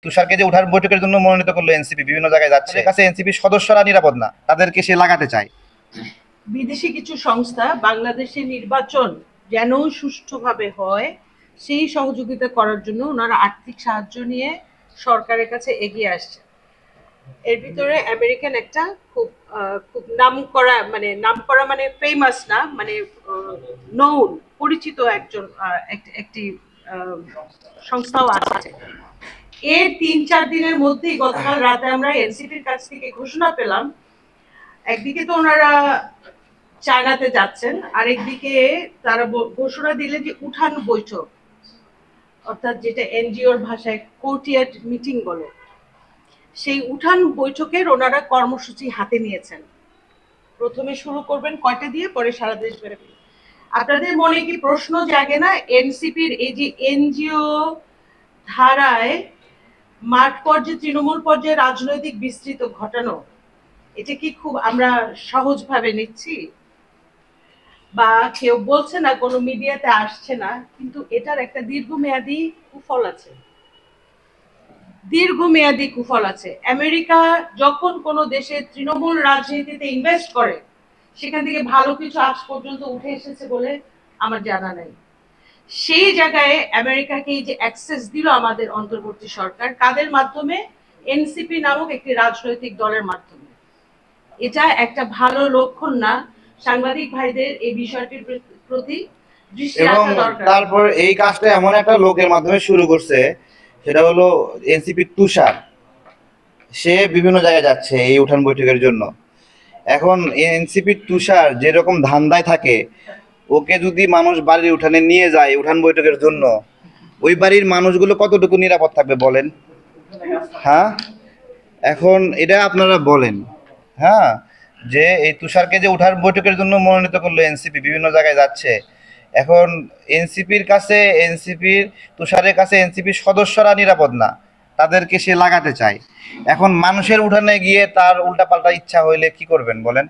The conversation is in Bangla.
তুষারকে যে উঠার বৈঠকের জন্য মনোনীত করলো এনসিপি, বিভিন্ন জায়গায় যাচ্ছে, কাছে এনসিপির সদস্যরা নিরাপদ না, তাদেরকে সে লাগাতে চায়। বিদেশি কিছু সংস্থা বাংলাদেশের নির্বাচন যেন সুষ্ঠুভাবে হয় সেই সহযোগিতা করার জন্য ওনারা আর্থিক সাহায্য নিয়ে সরকারের কাছে এগিয়ে আসছে। এর ভিতরে আমেরিকান একটা খুব খুব নাম করা মানে ফেমাস না, মানে নোন পরিচিত একজন একটি সংস্থাও আছে। এর ৩-৪ দিনের মধ্যেই গতকাল রাতে আমরা এনসিপির কাছ থেকে ঘোষণা পেলাম, একদিকে তো ওনারা চায়নাতে যাচ্ছেন, আরেকদিকে তারা ঘোষণা দিলেন যে উঠান বৈঠক, অর্থাৎ যেটা এনজিওর ভাষায় কোর্টিয়ার্ড মিটিং বলে, সেই উঠান বৈঠকের ওনারা কর্মসূচি হাতে নিয়েছেন। প্রথমে শুরু করবেন কয়টা দিয়ে, পরে সারা দেশ ব্যাপী। আপনাদের মনে কি প্রশ্ন জাগে না, এনসিপির এই যে এনজিও ধারায় মাঠ পর্যায়ে তৃণমূল পর্যায়ে রাজনৈতিক বিস্তৃত ঘটানো, এটা কি খুব আমরা সহজভাবে নিচ্ছি? বা কেউ বলছে না, কোনো মিডিয়াতে আসছে না, কিন্তু এটার একটা দীর্ঘমেয়াদী কুফল আছে। দীর্ঘমেয়াদী কুফল আছে। আমেরিকা যখন কোনো দেশে তৃণমূল রাজনীতিতে ইনভেস্ট করে, সেখান থেকে ভালো কিছু আজ পর্যন্ত উঠে এসেছে বলে আমার জানা নাই। সেই জায়গায় আমেরিকাকে যে অ্যাক্সেস দিল আমাদের অন্তর্বর্তী সরকার, কাদের মাধ্যমে? এনসিপি নামক একটি রাজনৈতিক দলের মাধ্যমে। এটা একটা ভালো লক্ষণ না। সাংবাদিক ভাইদের এই বিষয়টির প্রতি দৃষ্টি রাখা দরকার। তারপর এই কাজটা এমন একটা লোকের মাধ্যমে শুরু করছে, সেটা হলো এনসিপি তুষার। সে বিভিন্ন জায়গায় যাচ্ছে এই উঠান বৈঠকের জন্য। এখন এনসিপি তুষার যেরকম ধান্দায় থাকে, ওকে যদি মানুষ বাড়ির উঠানে নিয়ে যায় উঠান বৈঠকের জন্য, ওই বাড়ির মানুষগুলো কতটুকু নিরাপদ থাকবে বলেন? হ্যাঁ, এখন এটা আপনারা বলেন। হ্যাঁ, যে এই তুষারকে যে উঠার বৈঠকের জন্য মনোনীত করলো এনসিপি, বিভিন্ন জায়গায় যাচ্ছে। এখন তুষারের কাছে এনসিপির সদস্যরা নিরাপদ না, তাদেরকে সে লাগাতে চায়। এখন মানুষের উঠানে গিয়ে তার উল্টাপাল্টা ইচ্ছা হইলে কি করবেন বলেন?